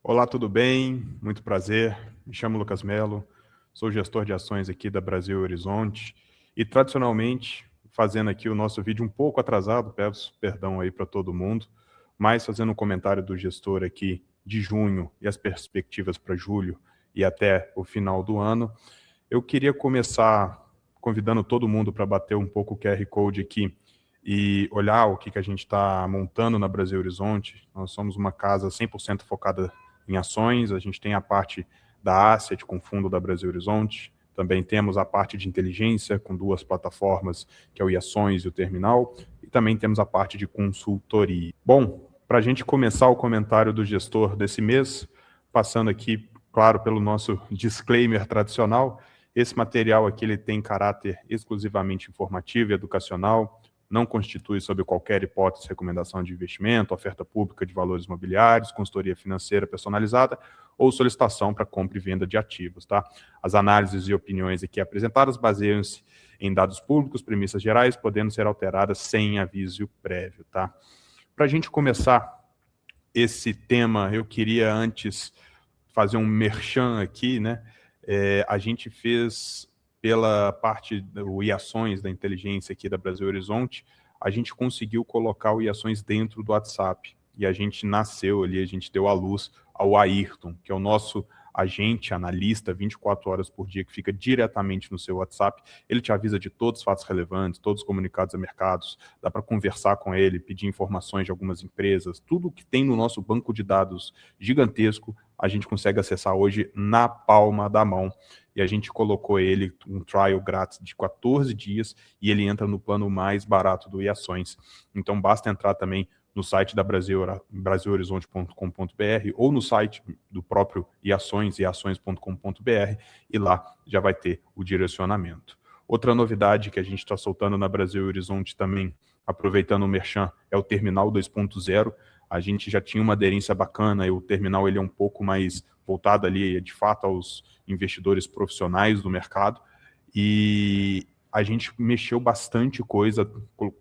Olá, tudo bem? Muito prazer. Me chamo Lucas Mello, sou gestor de ações aqui da Brasil Horizonte e, tradicionalmente, fazendo aqui o nosso vídeo um pouco atrasado, peço perdão aí para todo mundo, mas fazendo um comentário do gestor aqui de junho e as perspectivas para julho e até o final do ano, eu queria começar convidando todo mundo para bater um pouco o QR Code aqui e olhar o que a gente está montando na Brasil Horizonte. Nós somos uma casa 100% focada em ações, a gente tem a parte da Asset com fundo da Brasil Horizonte, também temos a parte de inteligência com duas plataformas, que é o iAções e o Terminal, e também temos a parte de consultoria. Bom, para a gente começar o comentário do gestor desse mês, passando aqui, claro, pelo nosso disclaimer tradicional, esse material aqui ele tem caráter exclusivamente informativo e educacional, não constitui, sob qualquer hipótese, recomendação de investimento, oferta pública de valores imobiliários, consultoria financeira personalizada ou solicitação para compra e venda de ativos. Tá? As análises e opiniões aqui apresentadas baseiam-se em dados públicos, premissas gerais, podendo ser alteradas sem aviso prévio. Tá? Para a gente começar esse tema, eu queria antes fazer um merchan aqui, né? A gente fez pela parte do iAções, da inteligência aqui da Brasil Horizonte, a gente conseguiu colocar o iAções dentro do WhatsApp. E a gente nasceu ali, a gente deu à luz ao Ayrton, que é o nosso agente, analista, 24 horas por dia, que fica diretamente no seu WhatsApp. Ele te avisa de todos os fatos relevantes, todos os comunicados a mercados, dá para conversar com ele, pedir informações de algumas empresas, tudo que tem no nosso banco de dados gigantesco, a gente consegue acessar hoje na palma da mão. E a gente colocou ele um trial grátis de 14 dias e ele entra no plano mais barato do iAções. Então basta entrar também no site da brasilhorizonte.com.br ou no site do próprio iAções, iações.com.br, e lá já vai ter o direcionamento. Outra novidade que a gente está soltando na Brasil Horizonte também, aproveitando o merchan, é o Terminal 2.0. A gente já tinha uma aderência bacana, e o terminal ele é um pouco mais voltado ali, de fato, aos investidores profissionais do mercado, e a gente mexeu bastante coisa,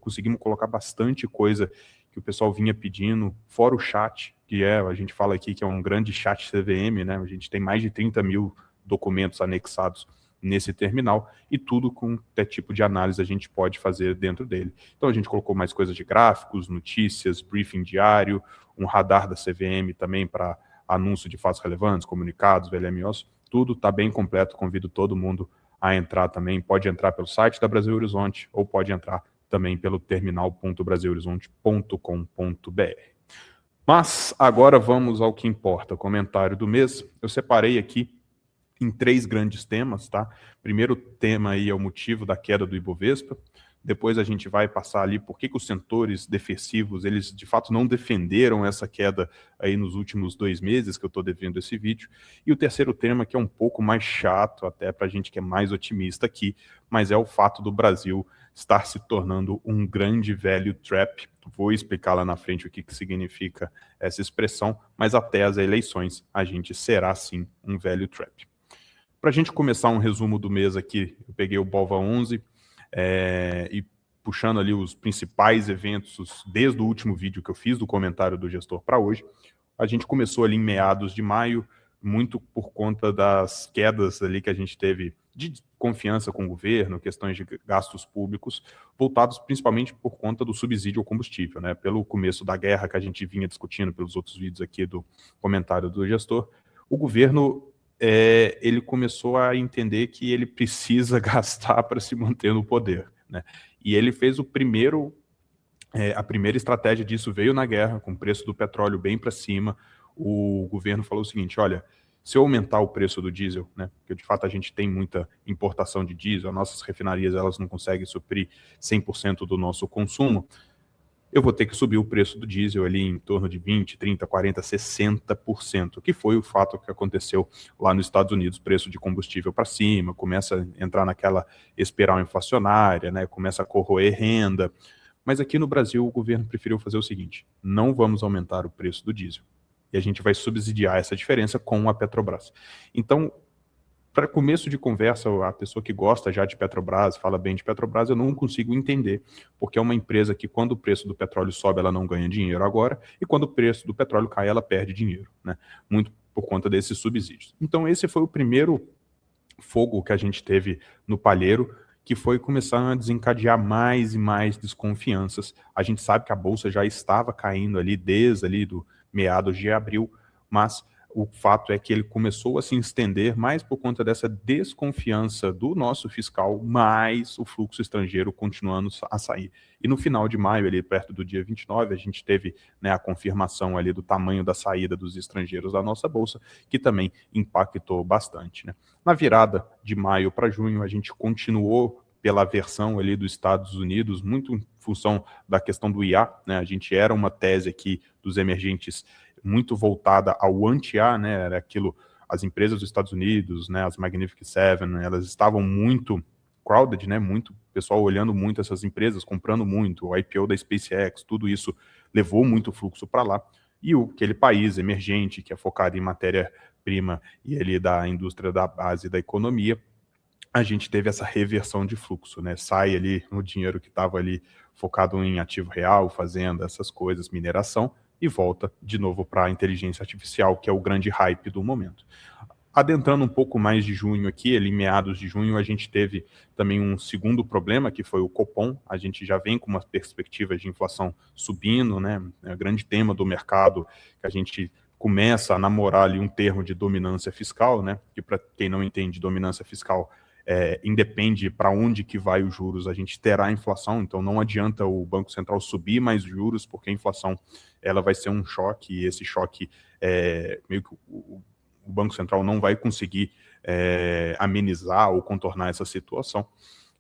conseguimos colocar bastante coisa que o pessoal vinha pedindo, fora o chat, que a gente fala aqui que é um grande chat CVM, né? A gente tem mais de 30 mil documentos anexados nesse terminal, e tudo com até tipo de análise a gente pode fazer dentro dele. Então a gente colocou mais coisas de gráficos, notícias, briefing diário, um radar da CVM também para anúncio de fatos relevantes, comunicados, VLMOs, tudo está bem completo, convido todo mundo a entrar também, pode entrar pelo site da Brasil Horizonte ou pode entrar também pelo terminal.brasilhorizonte.com.br. Mas agora vamos ao que importa, o comentário do mês. Eu separei aqui em 3 grandes temas, tá? Primeiro tema aí é o motivo da queda do Ibovespa. Depois a gente vai passar ali por que os setores defensivos, eles de fato não defenderam essa queda aí nos últimos 2 meses que eu estou devendo esse vídeo. E o terceiro tema, que é um pouco mais chato até para a gente que é mais otimista aqui, mas é o fato do Brasil estar se tornando um grande value trap. Vou explicar lá na frente o que significa essa expressão, mas até as eleições a gente será sim um value trap. Para a gente começar um resumo do mês aqui, eu peguei o BOVA11 e puxando ali os principais eventos desde o último vídeo que eu fiz do comentário do gestor para hoje. A gente começou ali em meados de maio, muito por conta das quedas ali que a gente teve de confiança com o governo, questões de gastos públicos, voltados principalmente por conta do subsídio ao combustível, né? Pelo começo da guerra que a gente vinha discutindo pelos outros vídeos aqui do comentário do gestor, o governo ele começou a entender que ele precisa gastar para se manter no poder, né? E ele fez a primeira estratégia disso veio na guerra, com o preço do petróleo bem para cima. O governo falou o seguinte: olha, se eu aumentar o preço do diesel, né, porque de fato a gente tem muita importação de diesel, as nossas refinarias elas não conseguem suprir 100% do nosso consumo, eu vou ter que subir o preço do diesel ali em torno de 20%, 30%, 40%, 60%, que foi o fato que aconteceu lá nos Estados Unidos, preço de combustível para cima, começa a entrar naquela espiral inflacionária, né, começa a corroer renda. Mas aqui no Brasil o governo preferiu fazer o seguinte: não vamos aumentar o preço do diesel. E a gente vai subsidiar essa diferença com a Petrobras. Então, para começo de conversa, a pessoa que gosta já de Petrobras, fala bem de Petrobras, eu não consigo entender, porque é uma empresa que quando o preço do petróleo sobe, ela não ganha dinheiro agora, e quando o preço do petróleo cai, ela perde dinheiro, né? Muito por conta desses subsídios. Então esse foi o primeiro fogo que a gente teve no palheiro, que foi começando a desencadear mais e mais desconfianças. A gente sabe que a bolsa já estava caindo ali desde ali do meados de abril, mas o fato é que ele começou a se estender mais por conta dessa desconfiança do nosso fiscal, mais o fluxo estrangeiro continuando a sair. E no final de maio, ali perto do dia 29, a gente teve, né, a confirmação ali do tamanho da saída dos estrangeiros da nossa bolsa, que também impactou bastante, né? Na virada de maio para junho, a gente continuou pela versão ali dos Estados Unidos, muito em função da questão do IA, né? A gente era uma tese aqui dos emergentes muito voltada ao anti-IA, né? Era aquilo, as empresas dos Estados Unidos, né? As Magnificent Seven, elas estavam muito crowded, né? Muito pessoal olhando muito essas empresas, comprando muito, o IPO da SpaceX, tudo isso levou muito fluxo para lá. E aquele país emergente que é focado em matéria-prima e ali da indústria da base da economia, a gente teve essa reversão de fluxo, né? Sai ali o dinheiro que estava ali focado em ativo real, fazenda, essas coisas, mineração, e volta de novo para a inteligência artificial, que é o grande hype do momento. Adentrando um pouco mais de junho aqui, ali meados de junho, a gente teve também um segundo problema, que foi o Copom. A gente já vem com uma perspectiva de inflação subindo, né? É o grande tema do mercado, que a gente começa a namorar ali um termo de dominância fiscal, né? Que para quem não entende, dominância fiscal independe para onde que vai os juros, a gente terá inflação, então não adianta o Banco Central subir mais juros, porque a inflação ela vai ser um choque, e esse choque meio que o Banco Central não vai conseguir amenizar ou contornar essa situação.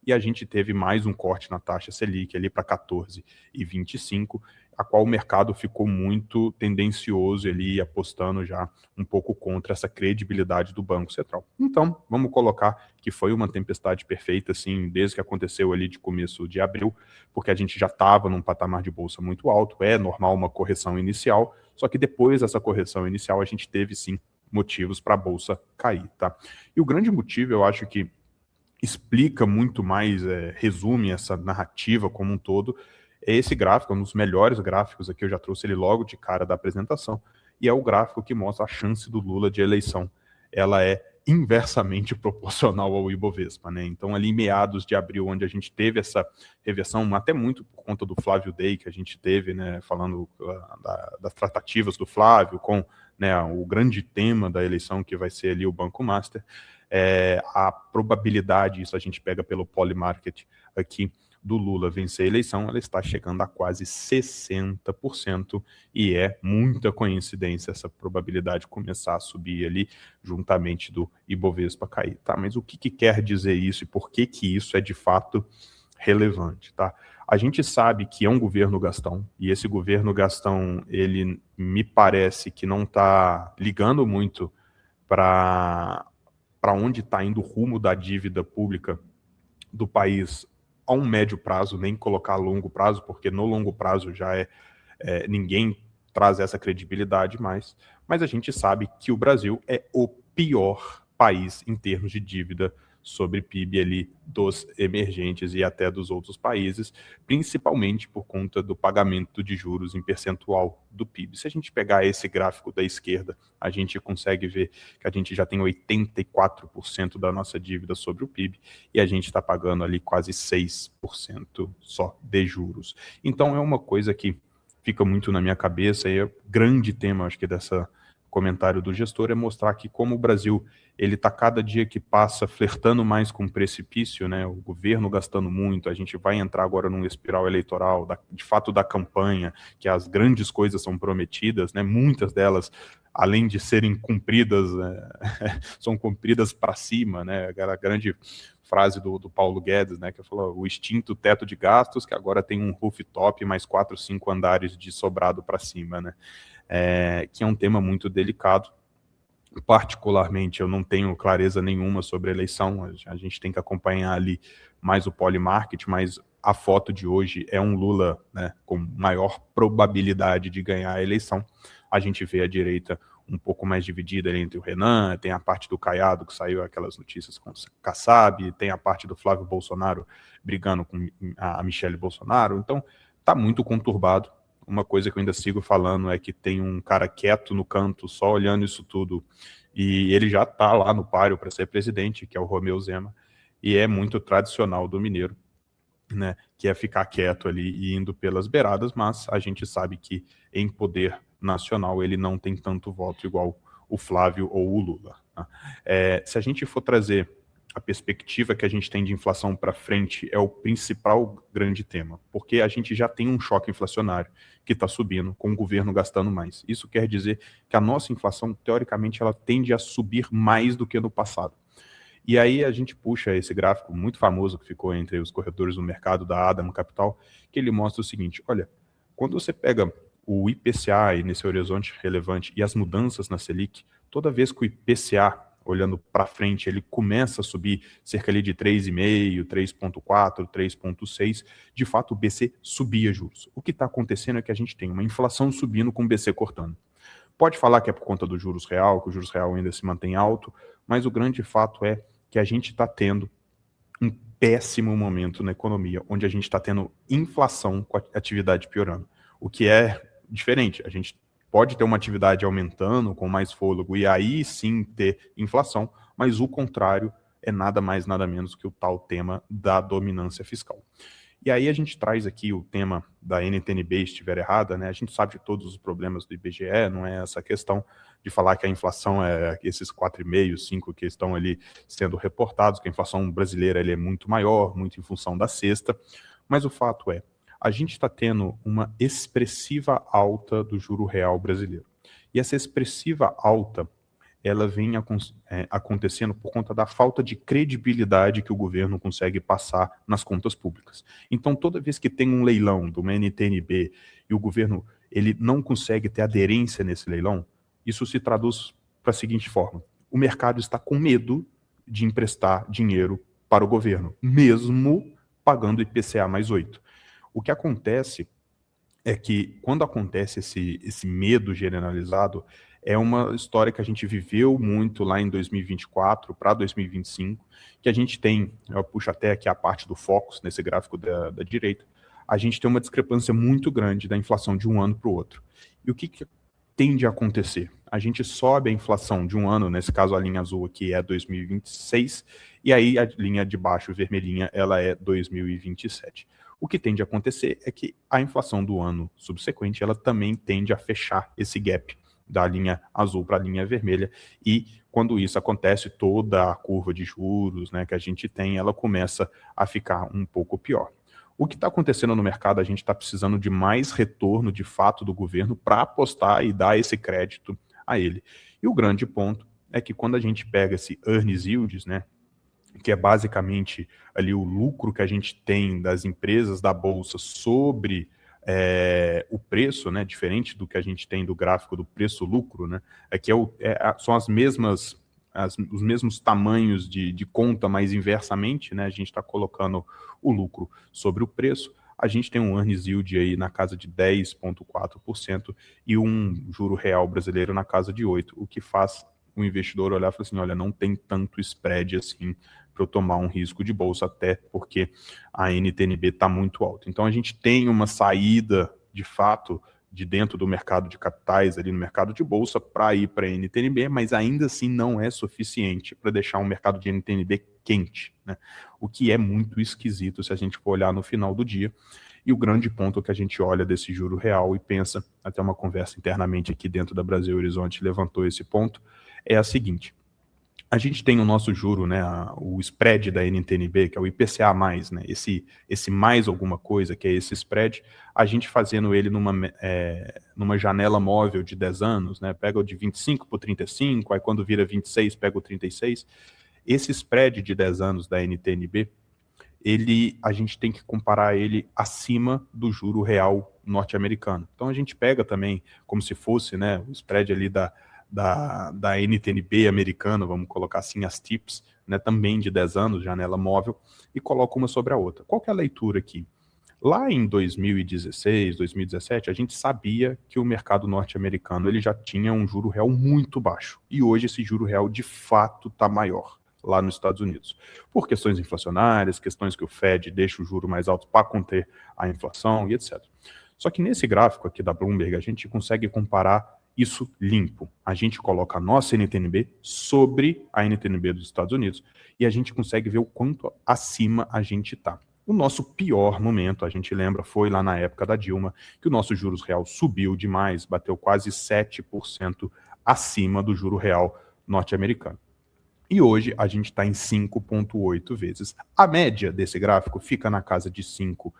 E a gente teve mais um corte na taxa Selic ali para 14,25, a qual o mercado ficou muito tendencioso ali, apostando já um pouco contra essa credibilidade do Banco Central. Então, vamos colocar que foi uma tempestade perfeita, assim, desde que aconteceu ali de começo de abril, porque a gente já estava num patamar de bolsa muito alto, é normal uma correção inicial, só que depois dessa correção inicial a gente teve, sim, motivos para a bolsa cair, tá? E o grande motivo, eu acho que explica muito mais, resume essa narrativa como um todo, é esse gráfico, um dos melhores gráficos aqui, eu já trouxe ele logo de cara da apresentação, e é o gráfico que mostra a chance do Lula de eleição. Ela é inversamente proporcional ao Ibovespa, né? Então, ali em meados de abril, onde a gente teve essa reversão, até muito por conta do Flávio Day, que a gente teve, né, falando das tratativas do Flávio com, né, o grande tema da eleição, que vai ser ali o Banco Master, a probabilidade, isso a gente pega pelo Polymarket aqui, do Lula vencer a eleição, ela está chegando a quase 60%, e é muita coincidência essa probabilidade começar a subir ali, juntamente do Ibovespa cair, tá? Mas o que quer dizer isso e por que isso é de fato relevante, tá? A gente sabe que é um governo gastão, e esse governo gastão, ele me parece que não está ligando muito para onde está indo o rumo da dívida pública do país a um médio prazo, nem colocar a longo prazo, porque no longo prazo já ninguém traz essa credibilidade mais, mas a gente sabe que o Brasil é o pior país em termos de dívida sobre PIB ali dos emergentes e até dos outros países, principalmente por conta do pagamento de juros em percentual do PIB. Se a gente pegar esse gráfico da esquerda, a gente consegue ver que a gente já tem 84% da nossa dívida sobre o PIB e a gente está pagando ali quase 6% só de juros. Então é uma coisa que fica muito na minha cabeça, e é o grande tema, acho que, dessa comentário do gestor, é mostrar que como o Brasil ele está cada dia que passa flertando mais com o precipício, né? O governo gastando muito, a gente vai entrar agora num espiral eleitoral, de fato da campanha, que as grandes coisas são prometidas, né? Muitas delas, além de serem cumpridas, são cumpridas para cima, né? Aquela grande frase do Paulo Guedes, né, que falou o extinto teto de gastos, que agora tem um rooftop mais 4, 5 andares de sobrado para cima, né? Que é um tema muito delicado. Particularmente, eu não tenho clareza nenhuma sobre a eleição, a gente tem que acompanhar ali mais o Polymarket, mas a foto de hoje é um Lula, né, com maior probabilidade de ganhar a eleição. A gente vê à direita um pouco mais dividida ali entre o Renan, tem a parte do Caiado, que saiu aquelas notícias com o Kassab, tem a parte do Flávio Bolsonaro brigando com a Michelle Bolsonaro, então tá muito conturbado. Uma coisa que eu ainda sigo falando é que tem um cara quieto no canto, só olhando isso tudo, e ele já tá lá no páreo para ser presidente, que é o Romeu Zema, e é muito tradicional do mineiro, né, que é ficar quieto ali e indo pelas beiradas, mas a gente sabe que em poder nacional ele não tem tanto voto igual o Flávio ou o Lula. Tá? Se a gente for trazer a perspectiva que a gente tem de inflação para frente, é o principal grande tema, porque a gente já tem um choque inflacionário que está subindo, com o governo gastando mais. Isso quer dizer que a nossa inflação, teoricamente, ela tende a subir mais do que no passado. E aí a gente puxa esse gráfico muito famoso que ficou entre os corretores do mercado da Adam Capital, que ele mostra o seguinte, olha, quando você pega o IPCA aí nesse horizonte relevante e as mudanças na Selic, toda vez que o IPCA, olhando para frente, ele começa a subir cerca ali de 3,5, 3,4, 3,6, de fato o BC subia juros. O que está acontecendo é que a gente tem uma inflação subindo com o BC cortando. Pode falar que é por conta do juros real, que o juros real ainda se mantém alto, mas o grande fato é que a gente está tendo um péssimo momento na economia, onde a gente está tendo inflação com a atividade piorando, o que é diferente. A gente pode ter uma atividade aumentando com mais fôlego e aí sim ter inflação, mas o contrário é nada mais, nada menos que o tal tema da dominância fiscal. E aí a gente traz aqui o tema da NTNB, se estiver errada, né? A gente sabe de todos os problemas do IBGE, não é essa questão de falar que a inflação é esses 4,5, 5 que estão ali sendo reportados, que a inflação brasileira ele é muito maior, muito em função da cesta, mas o fato é, a gente está tendo uma expressiva alta do juro real brasileiro. E essa expressiva alta, ela vem acontecendo por conta da falta de credibilidade que o governo consegue passar nas contas públicas. Então, toda vez que tem um leilão de uma NTNB e o governo ele não consegue ter aderência nesse leilão, isso se traduz para a seguinte forma: o mercado está com medo de emprestar dinheiro para o governo, mesmo pagando IPCA mais 8. O que acontece é que, quando acontece esse medo generalizado, é uma história que a gente viveu muito lá em 2024 para 2025, que a gente tem, eu puxo até aqui a parte do Focus, nesse gráfico da direita, a gente tem uma discrepância muito grande da inflação de um ano para o outro. E o que tende a acontecer? A gente sobe a inflação de um ano, nesse caso a linha azul aqui é 2026, e aí a linha de baixo, vermelhinha, ela é 2027. O que tende a acontecer é que a inflação do ano subsequente, ela também tende a fechar esse gap da linha azul para a linha vermelha, e quando isso acontece, toda a curva de juros, né, que a gente tem, ela começa a ficar um pouco pior. O que está acontecendo no mercado, a gente está precisando de mais retorno, de fato, do governo para apostar e dar esse crédito a ele. E o grande ponto é que quando a gente pega esse earnings yields, né, que é basicamente ali o lucro que a gente tem das empresas da Bolsa sobre o preço, né, diferente do que a gente tem do gráfico do preço-lucro, né, são os mesmos tamanhos de conta, mas inversamente, né, a gente está colocando o lucro sobre o preço, a gente tem um earnings yield aí na casa de 10,4% e um juro real brasileiro na casa de 8%, o que faz o investidor olhar e falar assim, olha, não tem tanto spread assim para eu tomar um risco de bolsa, até porque a NTNB está muito alta. Então a gente tem uma saída, de fato, de dentro do mercado de capitais, ali no mercado de bolsa, para ir para a NTNB, mas ainda assim não é suficiente para deixar um mercado de NTNB quente, né? O que é muito esquisito se a gente for olhar no final do dia. E o grande ponto que a gente olha desse juro real e pensa, até uma conversa internamente aqui dentro da Brasil Horizonte levantou esse ponto, é a seguinte: a gente tem o nosso juro, né, o spread da NTNB, que é o IPCA+, né, esse mais alguma coisa, que é esse spread, a gente fazendo ele numa janela móvel de 10 anos, né, pega o de 25 para 35, aí quando vira 26, pega o 36, esse spread de 10 anos da NTNB, a gente tem que comparar ele acima do juro real norte-americano. Então a gente pega também, como se fosse, né, o spread ali da NTNB americana, vamos colocar assim, as TIPS, né, também de 10 anos, janela móvel, e coloca uma sobre a outra. Qual que é a leitura aqui? Lá em 2016, 2017, a gente sabia que o mercado norte-americano ele já tinha um juro real muito baixo. E hoje esse juro real de fato está maior lá nos Estados Unidos. Por questões inflacionárias, questões que o Fed deixa o juro mais alto para conter a inflação e etc. Só que nesse gráfico aqui da Bloomberg, a gente consegue comparar isso limpo. A gente coloca a nossa NTNB sobre a NTNB dos Estados Unidos e a gente consegue ver o quanto acima a gente está. O nosso pior momento, a gente lembra, foi lá na época da Dilma, que o nosso juros real subiu demais, bateu quase 7% acima do juro real norte-americano. E hoje a gente está em 5,8 vezes. A média desse gráfico fica na casa de 5%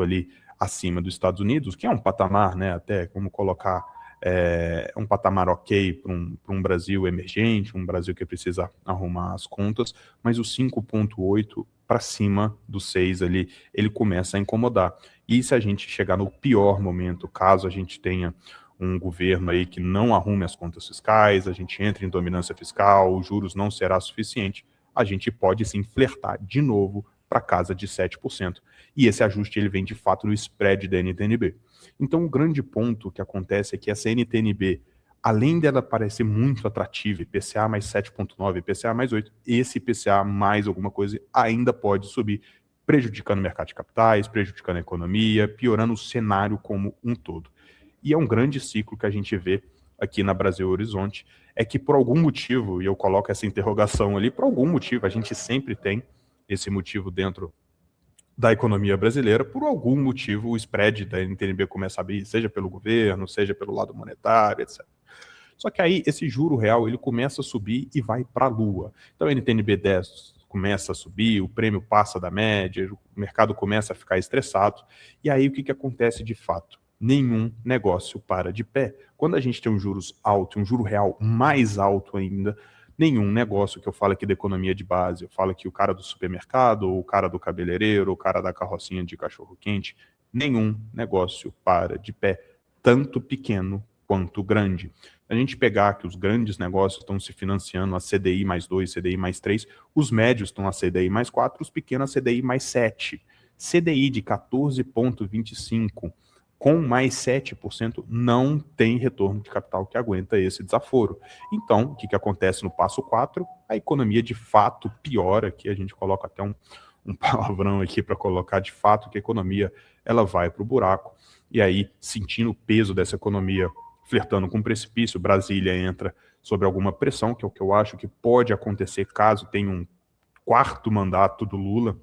ali acima dos Estados Unidos, que é um patamar, né, até como colocar um patamar ok para um Brasil emergente, um Brasil que precisa arrumar as contas, mas o 5,8 para cima do 6 ali, ele começa a incomodar. E se a gente chegar no pior momento, caso a gente tenha um governo aí que não arrume as contas fiscais, a gente entra em dominância fiscal, os juros não será suficiente, a gente pode sim flertar de novo para casa de 7%. E esse ajuste ele vem de fato no spread da NTNB. Então o grande ponto que acontece é que essa NTNB, além dela parecer muito atrativa, IPCA mais 7,9, IPCA mais 8, esse IPCA mais alguma coisa ainda pode subir, prejudicando o mercado de capitais, prejudicando a economia, piorando o cenário como um todo. E é um grande ciclo que a gente vê aqui na Brasil Horizonte, é que por algum motivo, e eu coloco essa interrogação ali, por algum motivo, a gente sempre tem esse motivo dentro da economia brasileira, por algum motivo o spread da NTNB começa a abrir, seja pelo governo, seja pelo lado monetário, etc. Só que aí esse juro real ele começa a subir e vai para a lua. Então a NTNB 10 começa a subir, o prêmio passa da média, o mercado começa a ficar estressado, e aí o que acontece de fato? Nenhum negócio para de pé. Quando a gente tem um juros alto, um juro real mais alto ainda, nenhum negócio que eu falo aqui da economia de base, eu falo aqui o cara do supermercado, ou o cara do cabeleireiro, ou o cara da carrocinha de cachorro-quente, nenhum negócio para de pé, tanto pequeno quanto grande. A gente pegar que os grandes negócios estão se financiando a CDI mais 2, CDI mais 3, os médios estão a CDI mais 4, os pequenos a CDI mais 7. CDI de 14,25 com mais 7%, não tem retorno de capital que aguenta esse desaforo. Então, o que acontece no passo 4? A economia de fato piora, aqui a gente coloca até um palavrão aqui para colocar de fato que a economia ela vai para o buraco. E aí, sentindo o peso dessa economia flertando com o precipício, Brasília entra sob alguma pressão, que é o que eu acho que pode acontecer caso tenha um quarto mandato do Lula,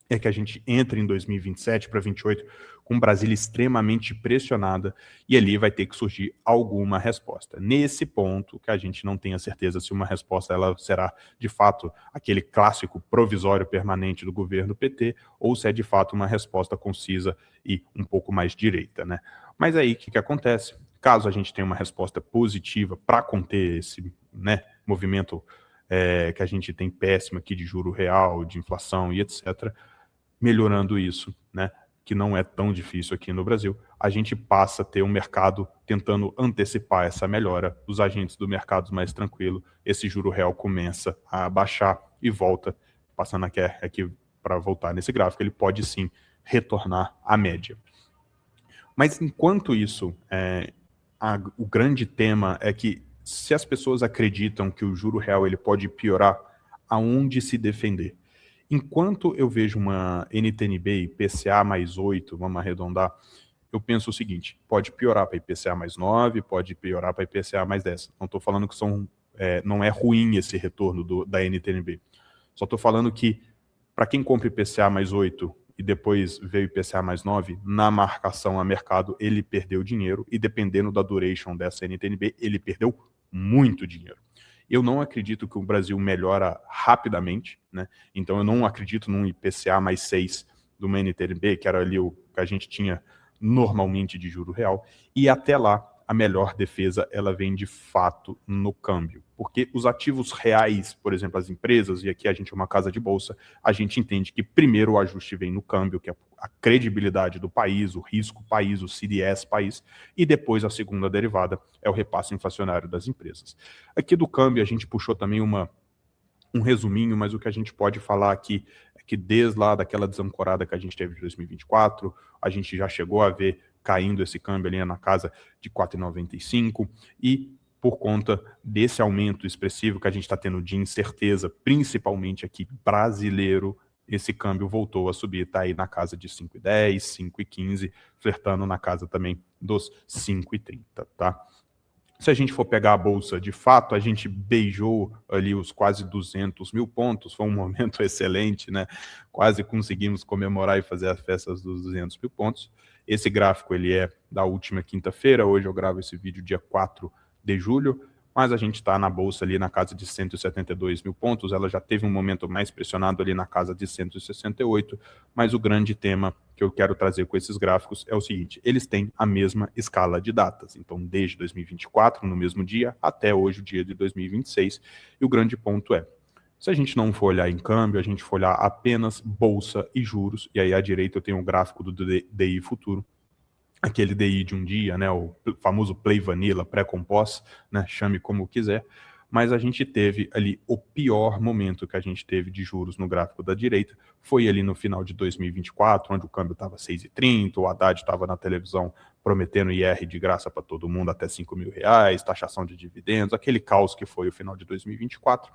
é que a gente entra em 2027 para 2028 com Brasília extremamente pressionada e ali vai ter que surgir alguma resposta. Nesse ponto que a gente não tem a certeza se uma resposta ela será de fato aquele clássico provisório permanente do governo PT ou se é de fato uma resposta concisa e um pouco mais direita, né? Mas aí o que acontece? Caso a gente tenha uma resposta positiva para conter esse, né, movimento que a gente tem péssimo aqui de juro real, de inflação e etc., melhorando isso, né, que não é tão difícil aqui no Brasil, a gente passa a ter um mercado tentando antecipar essa melhora, os agentes do mercado mais tranquilo, esse juro real começa a baixar e volta, passando aqui para voltar nesse gráfico, ele pode sim retornar à média. Mas enquanto isso, o grande tema é que se as pessoas acreditam que o juro real ele pode piorar, aonde se defender? Enquanto eu vejo uma NTNB IPCA mais 8, vamos arredondar, eu penso o seguinte, pode piorar para IPCA mais 9, pode piorar para IPCA mais 10. Não estou falando que não é ruim esse retorno da NTNB. Só estou falando que, para quem compra IPCA mais 8 e depois veio IPCA mais 9, na marcação a mercado ele perdeu dinheiro e dependendo da duration dessa NTNB, ele perdeu muito dinheiro. Eu não acredito que o Brasil melhora rapidamente, né? Então eu não acredito num IPCA mais 6 do NTNB, que era ali o que a gente tinha normalmente de juro real, e até lá a melhor defesa ela vem de fato no câmbio. Porque os ativos reais, por exemplo, as empresas, e aqui a gente é uma casa de bolsa, a gente entende que primeiro o ajuste vem no câmbio, que é a credibilidade do país, o risco país, o CDS país, e depois a segunda derivada é o repasse inflacionário das empresas. Aqui do câmbio a gente puxou também um resuminho, mas o que a gente pode falar aqui é que desde lá daquela desancorada que a gente teve de 2024, a gente já chegou a ver caindo esse câmbio ali na casa de 4,95, e por conta desse aumento expressivo que a gente está tendo de incerteza, principalmente aqui brasileiro, esse câmbio voltou a subir, está aí na casa de 5,10, 5,15, flertando na casa também dos 5,30, tá? Se a gente for pegar a Bolsa, de fato, a gente beijou ali os quase 200 mil pontos, foi um momento excelente, né? Quase conseguimos comemorar e fazer as festas dos 200 mil pontos. Esse gráfico ele é da última quinta-feira, hoje eu gravo esse vídeo dia 4 de julho, mas a gente está na Bolsa ali na casa de 172 mil pontos, ela já teve um momento mais pressionado ali na casa de 168, mas o grande tema que eu quero trazer com esses gráficos é o seguinte: eles têm a mesma escala de datas, então desde 2024, no mesmo dia, até hoje, o dia de 2026, e o grande ponto é, se a gente não for olhar em câmbio, a gente for olhar apenas Bolsa e juros, e aí à direita eu tenho um gráfico do DI futuro, aquele DI de um dia, né, o famoso Play Vanilla, pré-compós, né, chame como quiser, mas a gente teve ali o pior momento que a gente teve de juros no gráfico da direita, foi ali no final de 2024, onde o câmbio estava 6,30, o Haddad estava na televisão prometendo IR de graça para todo mundo até R$5.000, taxação de dividendos, aquele caos que foi o final de 2024,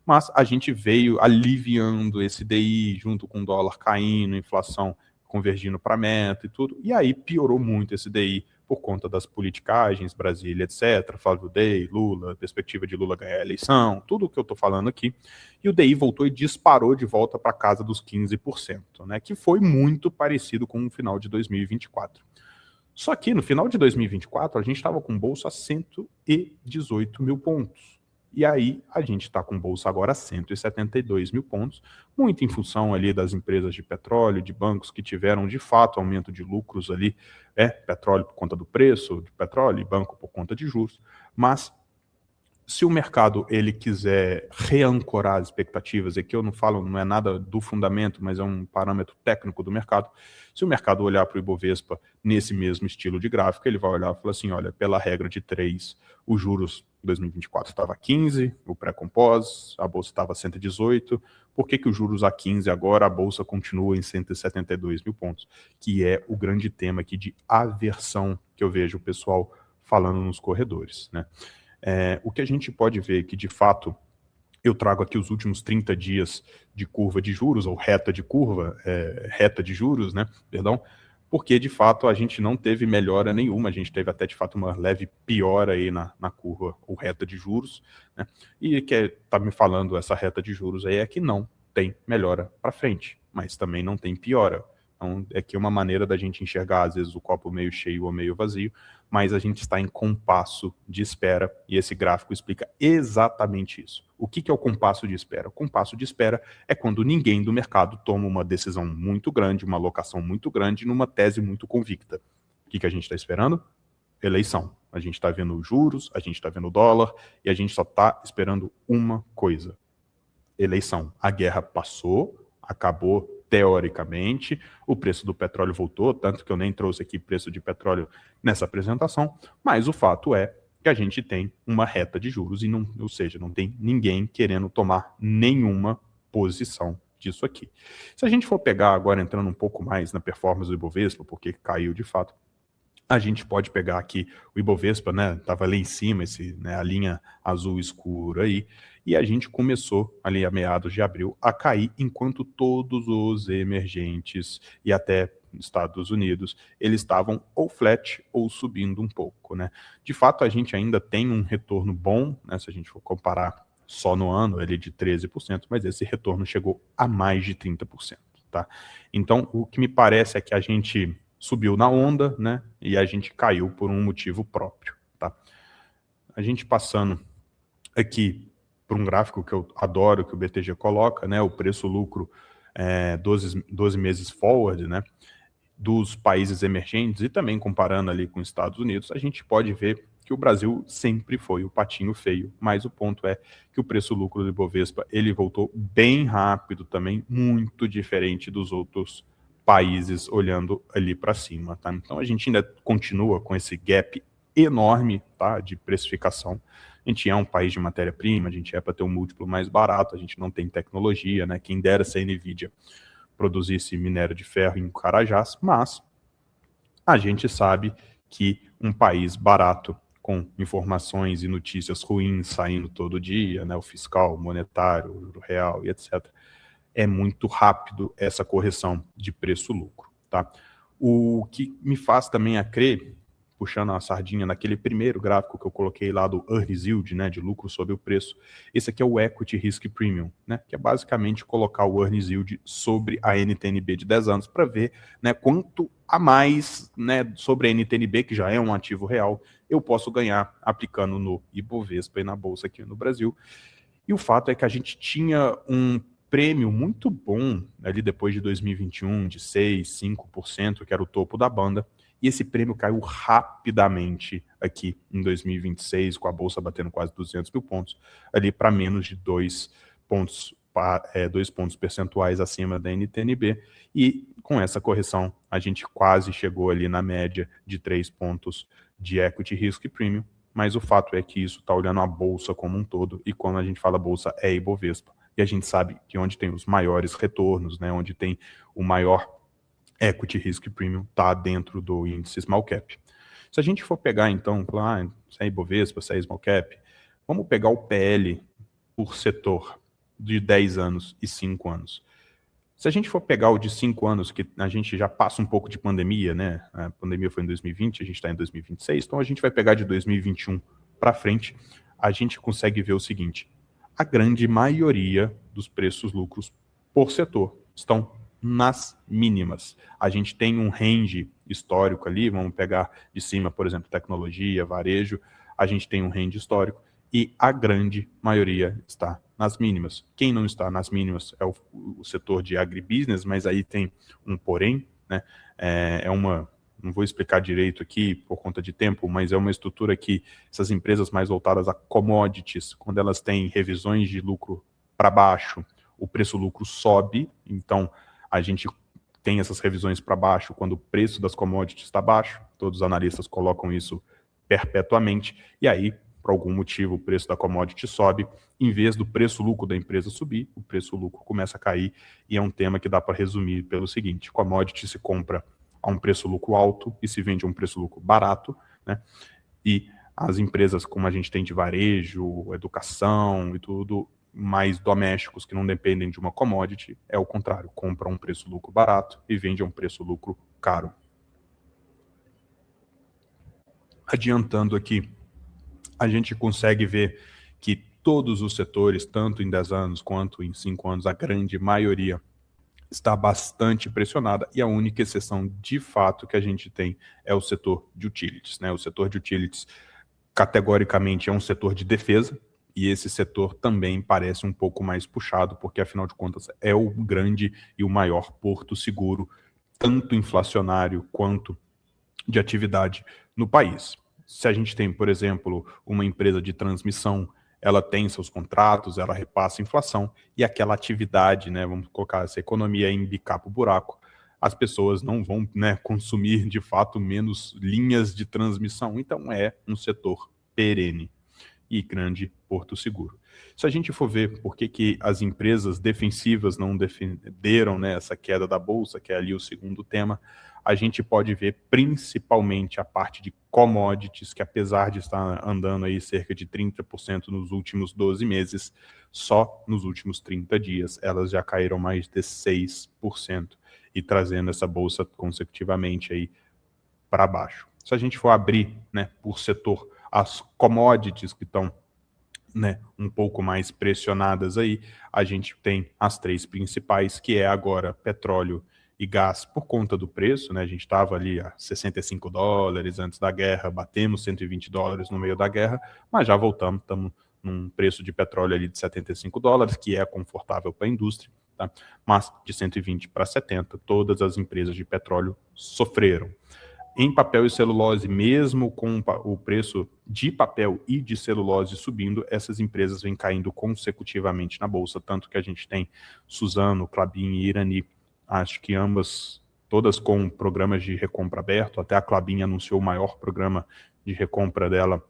mas a gente veio aliviando esse DI, junto com o dólar caindo, inflação convergindo para meta e tudo, e aí piorou muito esse DI por conta das politicagens, Brasília, etc., Flávio Day, Lula, perspectiva de Lula ganhar a eleição, tudo o que eu estou falando aqui, e o DI voltou e disparou de volta para casa dos 15%, né, que foi muito parecido com o final de 2024. Só que no final de 2024, a gente estava com bolsa a 118 mil pontos. E aí a gente está com bolsa agora a 172 mil pontos, muito em função ali das empresas de petróleo, de bancos que tiveram de fato aumento de lucros ali, petróleo por conta do preço de petróleo e banco por conta de juros, mas se o mercado ele quiser reancorar as expectativas, e aqui eu não falo, não é nada do fundamento, mas é um parâmetro técnico do mercado, se o mercado olhar para o Ibovespa nesse mesmo estilo de gráfico, ele vai olhar e falar assim, olha, pela regra de 3, os juros em 2024 estava 15, o pré-compós, a bolsa estava 118, por que os juros a 15 agora, a bolsa continua em 172 mil pontos? Que é o grande tema aqui de aversão que eu vejo o pessoal falando nos corredores, né? O que a gente pode ver que, de fato, eu trago aqui os últimos 30 dias de curva de juros, ou reta de curva, reta de juros, né, perdão, porque, de fato, a gente não teve melhora nenhuma, a gente teve até, de fato, uma leve piora aí na curva, ou reta de juros, né, e que está me falando essa reta de juros aí é que não tem melhora para frente, mas também não tem piora. Então, é que uma maneira da gente enxergar, às vezes, o copo meio cheio ou meio vazio, mas a gente está em compasso de espera, e esse gráfico explica exatamente isso. O que é o compasso de espera? O compasso de espera é quando ninguém do mercado toma uma decisão muito grande, uma alocação muito grande, numa tese muito convicta. O que a gente está esperando? Eleição. A gente está vendo os juros, a gente está vendo o dólar, e a gente só está esperando uma coisa: eleição. A guerra passou, acabou teoricamente, o preço do petróleo voltou, tanto que eu nem trouxe aqui preço de petróleo nessa apresentação, mas o fato é que a gente tem uma reta de juros, e não, ou seja, não tem ninguém querendo tomar nenhuma posição disso aqui. Se a gente for pegar agora, entrando um pouco mais na performance do Ibovespa, porque caiu de fato, a gente pode pegar aqui o Ibovespa, né, estava ali em cima, a linha azul escura aí, e a gente começou ali a meados de abril a cair, enquanto todos os emergentes e até Estados Unidos, eles estavam ou flat ou subindo um pouco, né. De fato, a gente ainda tem um retorno bom, né, se a gente for comparar só no ano, ele é de 13%, mas esse retorno chegou a mais de 30%, tá. Então, o que me parece é que a gente subiu na onda, né, e a gente caiu por um motivo próprio, tá? A gente passando aqui por um gráfico que eu adoro, que o BTG coloca, né, o preço-lucro 12 meses forward, né, dos países emergentes, e também comparando ali com os Estados Unidos, a gente pode ver que o Brasil sempre foi o patinho feio, mas o ponto é que o preço-lucro do Ibovespa, ele voltou bem rápido também, muito diferente dos outros países olhando ali para cima, tá? Então a gente ainda continua com esse gap enorme, tá, de precificação. A gente é um país de matéria-prima, a gente é para ter um múltiplo mais barato, a gente não tem tecnologia, né? Quem dera se a NVIDIA produzisse minério de ferro em Carajás, mas a gente sabe que um país barato, com informações e notícias ruins saindo todo dia, né, o fiscal, o monetário, o real e etc., é muito rápido essa correção de preço-lucro. Tá? O que me faz também a crer, puxando a sardinha naquele primeiro gráfico que eu coloquei lá do earnings yield, né, de lucro sobre o preço, esse aqui é o Equity Risk Premium, né, que é basicamente colocar o earnings yield sobre a NTNB de 10 anos para ver, né, quanto a mais, né, sobre a NTNB, que já é um ativo real, eu posso ganhar aplicando no Ibovespa e na Bolsa aqui no Brasil. E o fato é que a gente tinha um prêmio muito bom ali depois de 2021, de 6%, 5%, que era o topo da banda, e esse prêmio caiu rapidamente aqui em 2026, com a Bolsa batendo quase 200 mil pontos, ali para menos de 2 pontos, 2 pontos percentuais acima da NTNB, e com essa correção a gente quase chegou ali na média de 3 pontos de Equity Risk Premium, mas o fato é que isso está olhando a Bolsa como um todo, e quando a gente fala Bolsa é Ibovespa, e a gente sabe que onde tem os maiores retornos, né, onde tem o maior Equity Risk Premium, está dentro do índice Small Cap. Se a gente for pegar então, falar, se é Ibovespa, se é Small Cap, vamos pegar o PL por setor de 10 anos e 5 anos. Se a gente for pegar o de 5 anos, que a gente já passa um pouco de pandemia, né? A pandemia foi em 2020, a gente está em 2026, então a gente vai pegar de 2021 para frente, a gente consegue ver o seguinte: a grande maioria dos preços-lucros por setor estão nas mínimas. A gente tem um range histórico ali, vamos pegar de cima, por exemplo, tecnologia, varejo, a gente tem um range histórico, e a grande maioria está nas mínimas. Quem não está nas mínimas é o setor de agribusiness, mas aí tem um porém, né? Não vou explicar direito aqui por conta de tempo, mas é uma estrutura que essas empresas mais voltadas a commodities, quando elas têm revisões de lucro para baixo, o preço-lucro sobe, então a gente tem essas revisões para baixo quando o preço das commodities está baixo, todos os analistas colocam isso perpetuamente, e aí, por algum motivo, o preço da commodity sobe, em vez do preço-lucro da empresa subir, o preço-lucro começa a cair, e é um tema que dá para resumir pelo seguinte: commodity se compra a um preço-lucro alto e se vende a um preço-lucro barato, né? E as empresas, como a gente tem de varejo, educação e tudo, mais domésticos que não dependem de uma commodity, é o contrário, compra a um preço-lucro barato e vende a um preço-lucro caro. Adiantando aqui, a gente consegue ver que todos os setores, tanto em 10 anos quanto em 5 anos, a grande maioria está bastante pressionada, e a única exceção de fato que a gente tem é o setor de utilities, né? O setor de utilities categoricamente é um setor de defesa, e esse setor também parece um pouco mais puxado, porque afinal de contas é o grande e o maior porto seguro, tanto inflacionário quanto de atividade no país. Se a gente tem, por exemplo, uma empresa de transmissão, ela tem seus contratos, ela repassa a inflação, e aquela atividade, né, vamos colocar essa economia em bicar para o buraco, as pessoas não vão, né, consumir de fato menos linhas de transmissão, então é um setor perene e grande porto seguro. Se a gente for ver por que as empresas defensivas não defenderam, né, essa queda da Bolsa, que é ali o segundo tema, a gente pode ver principalmente a parte de commodities, que apesar de estar andando aí cerca de 30% nos últimos 12 meses, só nos últimos 30 dias elas já caíram mais de 6%, e trazendo essa Bolsa consecutivamente aí para baixo. Se a gente for abrir, né, por setor, as commodities que estão, né, um pouco mais pressionadas aí, a gente tem as 3 principais, que é agora petróleo e gás por conta do preço, né? A gente estava ali a $65 antes da guerra, batemos $120 no meio da guerra, mas já voltamos, estamos num preço de petróleo ali de $75, que é confortável para a indústria, tá? Mas de 120 para 70, todas as empresas de petróleo sofreram. Em papel e celulose, mesmo com o preço de papel e de celulose subindo, essas empresas vêm caindo consecutivamente na Bolsa, tanto que a gente tem Suzano, Klabin e Irani, acho que ambas, todas com programas de recompra aberto, até a Klabin anunciou o maior programa de recompra dela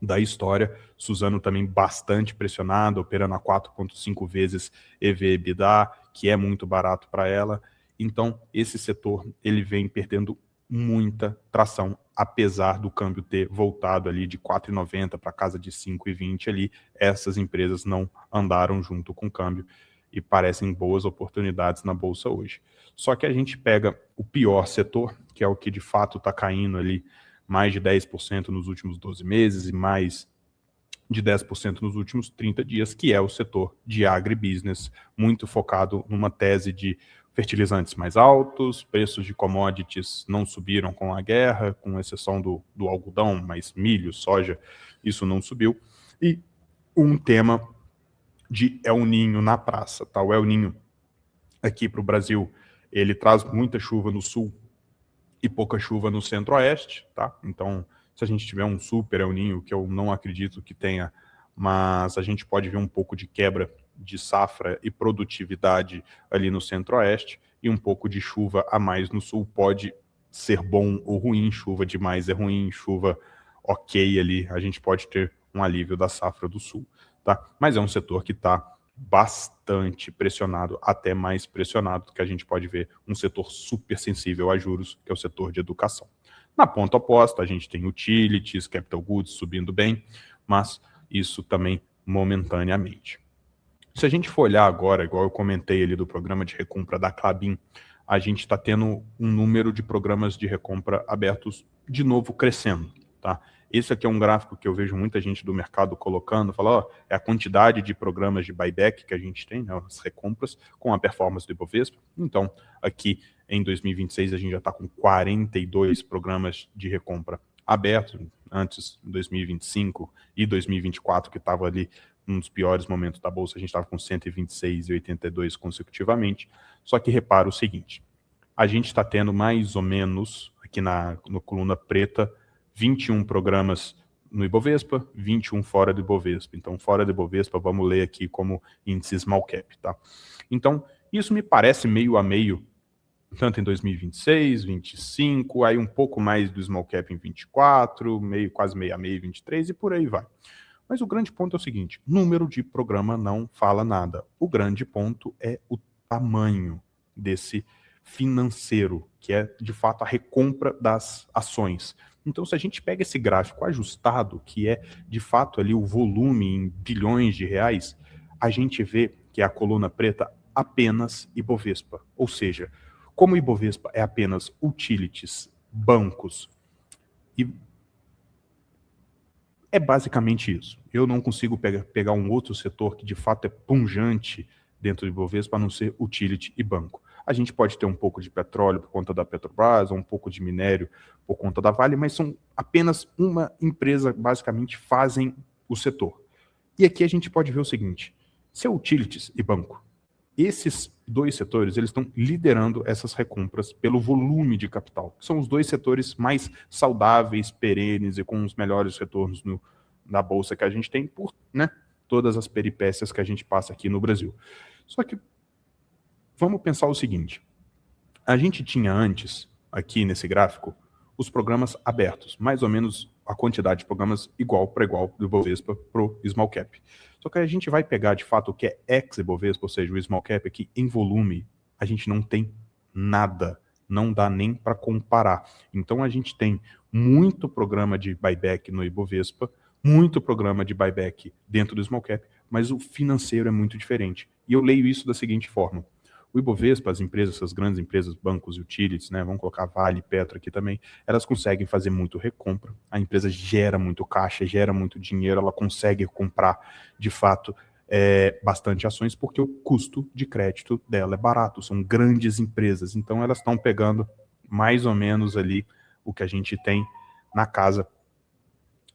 da história. Suzano também bastante pressionada, operando a 4,5 vezes EV/EBITDA, que é muito barato para ela. Então, esse setor ele vem perdendo muita tração, apesar do câmbio ter voltado ali de 4,90 para casa de 5,20 ali. Essas empresas não andaram junto com o câmbio e parecem boas oportunidades na bolsa hoje. Só que a gente pega o pior setor, que é o que de fato está caindo ali mais de 10% nos últimos 12 meses e mais de 10% nos últimos 30 dias, que é o setor de agribusiness, muito focado numa tese de fertilizantes mais altos, preços de commodities não subiram com a guerra, com exceção do algodão, mas milho, soja, isso não subiu. E um tema de El Niño na praça. Tá? O El Niño aqui para o Brasil, ele traz muita chuva no sul e pouca chuva no centro-oeste, tá? Então, se a gente tiver um super El Niño, que eu não acredito que tenha, mas a gente pode ver um pouco de quebra de safra e produtividade ali no centro-oeste, e um pouco de chuva a mais no sul pode ser bom ou ruim, chuva demais é ruim, chuva ok ali, a gente pode ter um alívio da safra do sul, tá? Mas é um setor que está bastante pressionado, até mais pressionado do que a gente pode ver um setor super sensível a juros, que é o setor de educação. Na ponta oposta, a gente tem utilities, capital goods subindo bem, mas isso também momentaneamente. Se a gente for olhar agora, igual eu comentei ali do programa de recompra da Klabin, a gente está tendo um número de programas de recompra abertos de novo crescendo, tá? Esse aqui é um gráfico que eu vejo muita gente do mercado colocando, fala, é a quantidade de programas de buyback que a gente tem, né, as recompras, com a performance do Ibovespa. Então, aqui em 2026 a gente já está com 42 programas de recompra abertos, antes em 2025 e 2024, que estava ali um dos piores momentos da Bolsa, a gente estava com 126 e 82 consecutivamente. Só que repara o seguinte, a gente está tendo mais ou menos, aqui na coluna preta, 21 programas no Ibovespa, 21 fora do Ibovespa. Então, fora do Ibovespa, vamos ler aqui como índice small cap, tá? Então, isso me parece meio a meio, tanto em 2026, 2025, aí um pouco mais do small cap em 24, meio, quase meio a meio em 23 e por aí vai. Mas o grande ponto é o seguinte, número de programa não fala nada. O grande ponto é o tamanho desse financeiro, que é, de fato, a recompra das ações. Então, se a gente pega esse gráfico ajustado, que é, de fato, ali o volume em bilhões de reais, a gente vê que é a coluna preta apenas Ibovespa. Ou seja, como o Ibovespa é apenas utilities, bancos, e é basicamente isso. Eu não consigo pegar um outro setor que, de fato, é punjante dentro do Ibovespa, a não ser utility e banco. A gente pode ter um pouco de petróleo por conta da Petrobras, ou um pouco de minério por conta da Vale, mas são apenas uma empresa, basicamente, fazem o setor. E aqui a gente pode ver o seguinte, se é utilities e banco, esses dois setores, eles estão liderando essas recompras pelo volume de capital, que são os dois setores mais saudáveis, perenes e com os melhores retornos na bolsa que a gente tem por, né, todas as peripécias que a gente passa aqui no Brasil. Só que vamos pensar o seguinte, a gente tinha antes, aqui nesse gráfico, os programas abertos, mais ou menos a quantidade de programas igual para igual do Ibovespa para o small cap. Só que a gente vai pegar, de fato, o que é ex-Ibovespa, ou seja, o small cap aqui, em volume, a gente não tem nada, não dá nem para comparar. Então a gente tem muito programa de buyback no Ibovespa, muito programa de buyback dentro do small cap, mas o financeiro é muito diferente. E eu leio isso da seguinte forma, o Ibovespa, as empresas, essas grandes empresas, bancos, utilities, né, vamos colocar Vale, Petro aqui também, elas conseguem fazer muito recompra, a empresa gera muito caixa, gera muito dinheiro, ela consegue comprar, de fato, bastante ações, porque o custo de crédito dela é barato, são grandes empresas, então elas estão pegando mais ou menos ali o que a gente tem na casa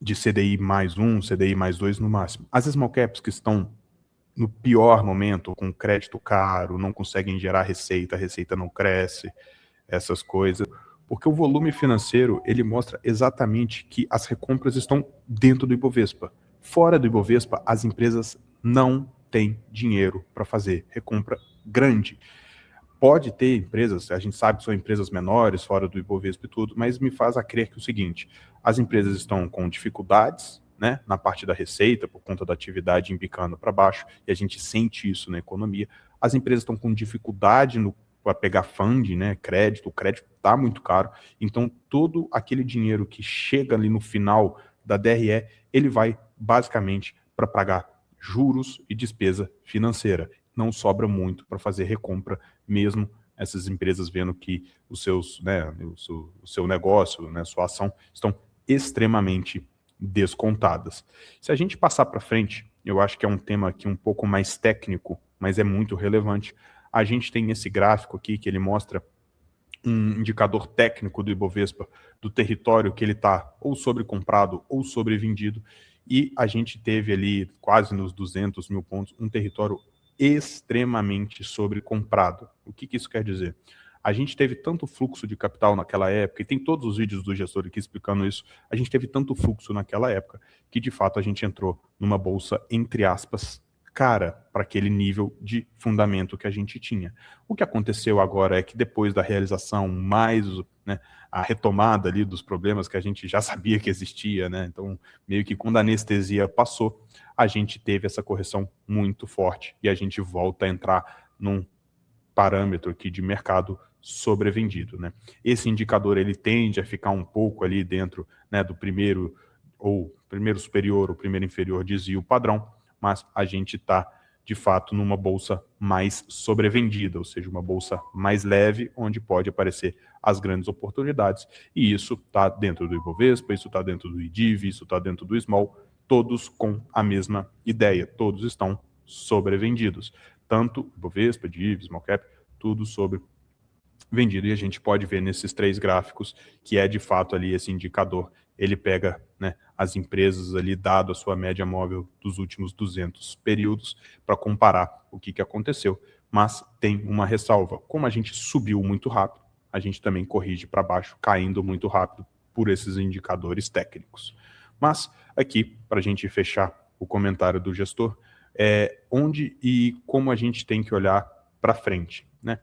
de CDI mais 1, CDI mais 2 no máximo. As small caps que estão no pior momento, com crédito caro, não conseguem gerar receita, a receita não cresce, essas coisas, porque o volume financeiro, ele mostra exatamente que as recompras estão dentro do Ibovespa. Fora do Ibovespa, as empresas não têm dinheiro para fazer recompra grande. Pode ter empresas, a gente sabe que são empresas menores, fora do Ibovespa e tudo, mas me faz a crer que é o seguinte, as empresas estão com dificuldades, né, na parte da receita, por conta da atividade embicando para baixo, e a gente sente isso na economia. As empresas estão com dificuldade para pegar funding, né, crédito, o crédito está muito caro, então todo aquele dinheiro que chega ali no final da DRE, ele vai basicamente para pagar juros e despesa financeira. Não sobra muito para fazer recompra, mesmo essas empresas vendo que os seus, né, o seu negócio, né, sua ação, estão extremamente descontadas. Se a gente passar para frente, eu acho que é um tema aqui um pouco mais técnico, mas é muito relevante. A gente tem esse gráfico aqui que ele mostra um indicador técnico do Ibovespa, do território que ele está ou sobrecomprado ou sobrevendido, e a gente teve ali quase nos 200 mil pontos, um território extremamente sobrecomprado. O que isso quer dizer? A gente teve tanto fluxo de capital naquela época, e tem todos os vídeos do gestor aqui explicando isso, a gente teve tanto fluxo naquela época, que de fato a gente entrou numa bolsa, entre aspas, cara para aquele nível de fundamento que a gente tinha. O que aconteceu agora é que depois da realização, mais, né, a retomada ali dos problemas que a gente já sabia que existia, né, então meio que quando a anestesia passou, a gente teve essa correção muito forte e a gente volta a entrar num parâmetro aqui de mercado sobrevendido, né. Esse indicador ele tende a ficar um pouco ali dentro, né, do primeiro superior ou primeiro inferior desvio padrão, mas a gente está, de fato, numa bolsa mais sobrevendida, ou seja, uma bolsa mais leve, onde pode aparecer as grandes oportunidades, e isso está dentro do Ibovespa, isso está dentro do IDIV, isso está dentro do Small, todos com a mesma ideia, todos estão sobrevendidos, tanto Ibovespa, IDIV, Small Cap, tudo sobrevendido, e a gente pode ver nesses 3 gráficos que é, de fato, ali esse indicador, ele pega, né, as empresas ali, dado a sua média móvel dos últimos 200 períodos, para comparar o que aconteceu. Mas tem uma ressalva. Como a gente subiu muito rápido, a gente também corrige para baixo, caindo muito rápido por esses indicadores técnicos. Mas aqui, para a gente fechar o comentário do gestor, onde e como a gente tem que olhar para frente, né?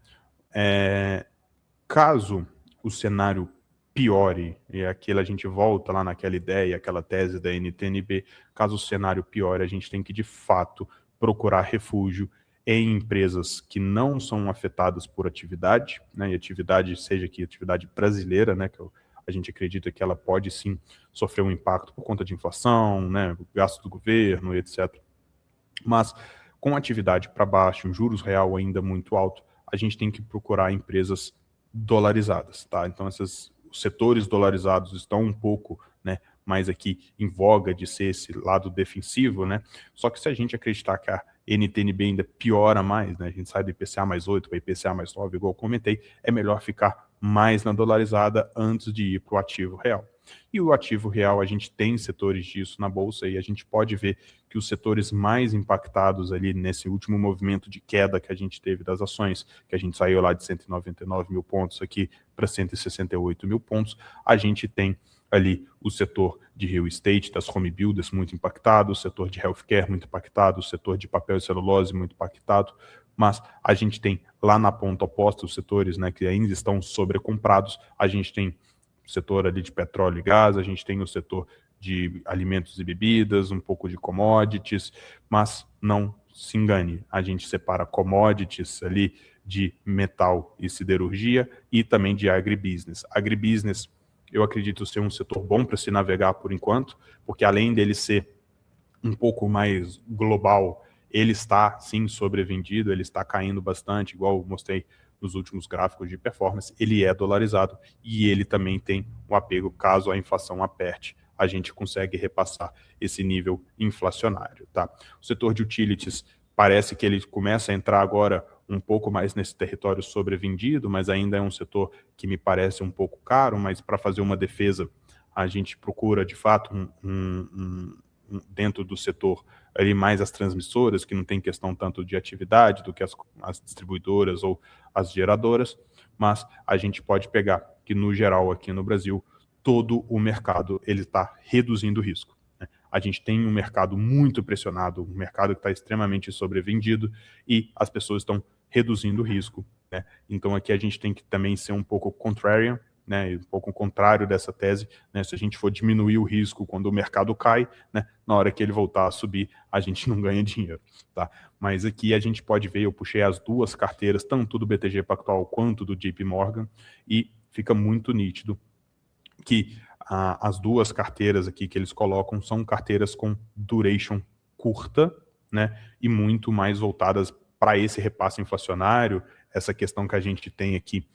Caso o cenário piore, e aquilo a gente volta lá naquela ideia, aquela tese da NTNB, caso o cenário piore, a gente tem que, de fato, procurar refúgio em empresas que não são afetadas por atividade, né, e atividade, seja aqui atividade brasileira, né, que a gente acredita que ela pode sim sofrer um impacto por conta de inflação, né, gasto do governo, etc. Mas com atividade para baixo, um juros real ainda muito alto, a gente tem que procurar empresas dolarizadas, tá? Então os setores dolarizados estão um pouco, né, mais aqui em voga de ser esse lado defensivo, né? Só que se a gente acreditar que a NTNB ainda piora mais, né? A gente sai do IPCA mais 8 para IPCA mais 9, igual eu comentei, é melhor ficar mais na dolarizada antes de ir para o ativo real. E o ativo real, a gente tem setores disso na Bolsa e a gente pode ver que os setores mais impactados ali nesse último movimento de queda que a gente teve das ações, que a gente saiu lá de 199 mil pontos aqui para 168 mil pontos, a gente tem ali o setor de real estate, das home builders muito impactado, o setor de healthcare muito impactado, o setor de papel e celulose muito impactado, mas a gente tem lá na ponta oposta os setores, né, que ainda estão sobrecomprados, a gente tem o setor ali de petróleo e gás, a gente tem o setor de alimentos e bebidas, um pouco de commodities, mas não se engane, a gente separa commodities ali de metal e siderurgia e também de agribusiness. Agribusiness, eu acredito ser um setor bom para se navegar por enquanto, porque além dele ser um pouco mais global, ele está sim sobrevendido, ele está caindo bastante, igual eu mostrei nos últimos gráficos de performance, ele é dolarizado e ele também tem um apego caso a inflação aperte, a gente consegue repassar esse nível inflacionário, tá? O setor de utilities parece que ele começa a entrar agora um pouco mais nesse território sobrevendido, mas ainda é um setor que me parece um pouco caro, mas para fazer uma defesa, a gente procura de fato dentro do setor ali mais as transmissoras, que não tem questão tanto de atividade do que as distribuidoras ou as geradoras, mas a gente pode pegar que no geral aqui no Brasil, todo o mercado ele está reduzindo o risco, né? A gente tem um mercado muito pressionado, um mercado que está extremamente sobrevendido e as pessoas estão reduzindo o risco, né? Então aqui a gente tem que também ser um pouco contrarian, né, um pouco o contrário dessa tese, né, se a gente for diminuir o risco quando o mercado cai, né, na hora que ele voltar a subir, a gente não ganha dinheiro, tá? Mas aqui a gente pode ver, eu puxei as duas carteiras, tanto do BTG Pactual quanto do JP Morgan, e fica muito nítido que as duas carteiras aqui que eles colocam são carteiras com duration curta, né, e muito mais voltadas para esse repasse inflacionário, essa questão que a gente tem aqui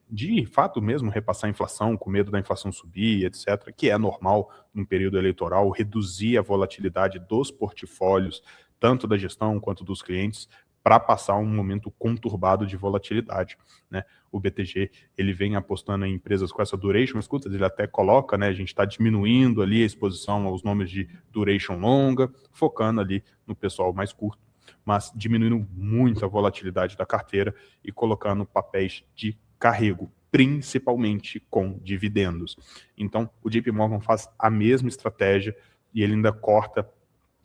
de fato mesmo repassar a inflação, com medo da inflação subir, etc., que é normal num período eleitoral, reduzir a volatilidade dos portfólios, tanto da gestão quanto dos clientes, para passar um momento conturbado de volatilidade, né? O BTG, ele vem apostando em empresas com essa duration, escuta, ele até coloca, né, a gente está diminuindo ali a exposição aos nomes de duration longa, focando ali no pessoal mais curto, mas diminuindo muito a volatilidade da carteira e colocando papéis de carrego, principalmente com dividendos. Então, o JP Morgan faz a mesma estratégia e ele ainda corta,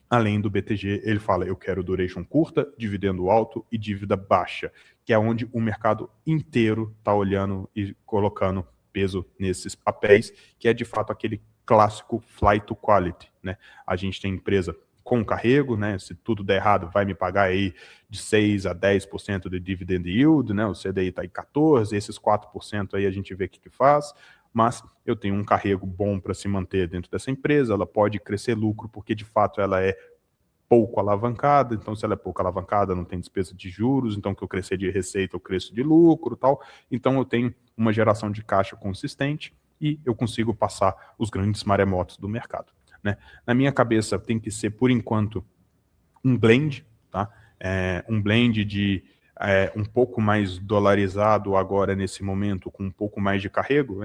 além do BTG, ele fala, eu quero duration curta, dividendo alto e dívida baixa, que é onde o mercado inteiro está olhando e colocando peso nesses papéis, que é de fato aquele clássico flight to quality, né? A gente tem empresa com carrego, né? Se tudo der errado, vai me pagar aí de 6 a 10% de dividend yield, né? O CDI está em 14%, esses 4% aí a gente vê o que faz, mas eu tenho um carrego bom para se manter dentro dessa empresa, ela pode crescer lucro, porque de fato ela é pouco alavancada, então se ela é pouco alavancada, não tem despesa de juros, então que eu crescer de receita, eu cresço de lucro e tal, então eu tenho uma geração de caixa consistente e eu consigo passar os grandes maremotos do mercado, né? Na minha cabeça tem que ser, por enquanto, um blend, tá? Um blend de um pouco mais dolarizado agora nesse momento, com um pouco mais de carrego,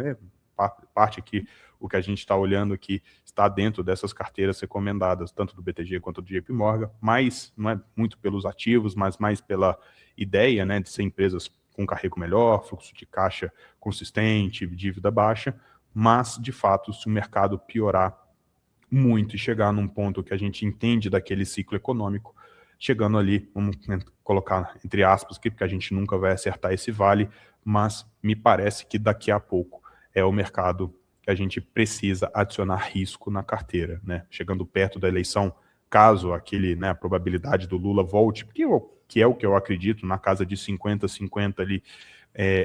parte que o que a gente está olhando aqui está dentro dessas carteiras recomendadas, tanto do BTG quanto do JP Morgan, mas não é muito pelos ativos, mas mais pela ideia, né, de ser empresas com carrego melhor, fluxo de caixa consistente, dívida baixa, mas, de fato, se o mercado piorar muito e chegar num ponto que a gente entende daquele ciclo econômico, chegando ali, vamos colocar entre aspas aqui, porque a gente nunca vai acertar esse vale, mas me parece que daqui a pouco é o mercado que a gente precisa adicionar risco na carteira, né? Chegando perto da eleição, caso a probabilidade do Lula volte, que é o que eu acredito, na casa de 50-50 ali,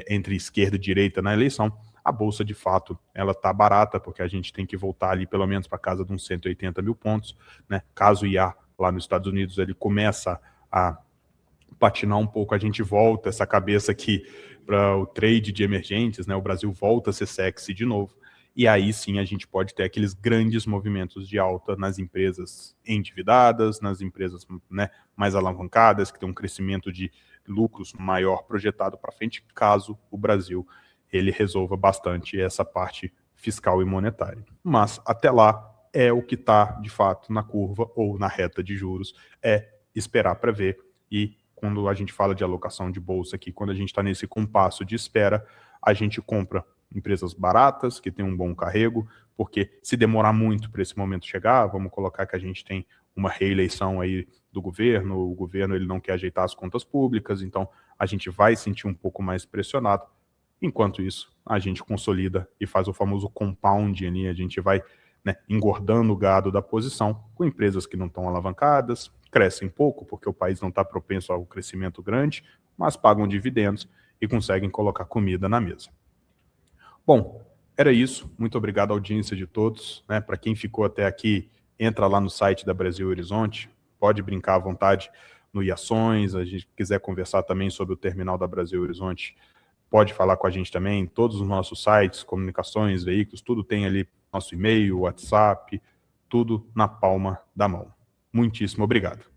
entre esquerda e direita na eleição, a bolsa, de fato, ela está barata, porque a gente tem que voltar ali pelo menos para casa de uns 180 mil pontos, né? Caso o IA lá nos Estados Unidos ele começa a patinar um pouco, a gente volta essa cabeça aqui para o trade de emergentes, né? O Brasil volta a ser sexy de novo, e aí sim a gente pode ter aqueles grandes movimentos de alta nas empresas endividadas, nas empresas, né, mais alavancadas, que tem um crescimento de lucros maior projetado para frente, caso o Brasil ele resolva bastante essa parte fiscal e monetária. Mas até lá é o que está de fato na curva ou na reta de juros, é esperar para ver. E quando a gente fala de alocação de bolsa aqui, quando a gente está nesse compasso de espera, a gente compra empresas baratas, que tem um bom carrego, porque se demorar muito para esse momento chegar, vamos colocar que a gente tem uma reeleição aí do governo, o governo ele não quer ajeitar as contas públicas, então a gente vai sentir um pouco mais pressionado. Enquanto isso, a gente consolida e faz o famoso compound ali, a gente vai, né, engordando o gado da posição com empresas que não estão alavancadas, crescem pouco porque o país não está propenso ao crescimento grande, mas pagam dividendos e conseguem colocar comida na mesa. Bom, era isso. Muito obrigado à audiência de todos, né? Para quem ficou até aqui, entra lá no site da Brasil Horizonte, pode brincar à vontade no Iações, a gente quiser conversar também sobre o terminal da Brasil Horizonte, pode falar com a gente também, todos os nossos sites, comunicações, veículos, tudo tem ali, nosso e-mail, WhatsApp, tudo na palma da mão. Muitíssimo obrigado.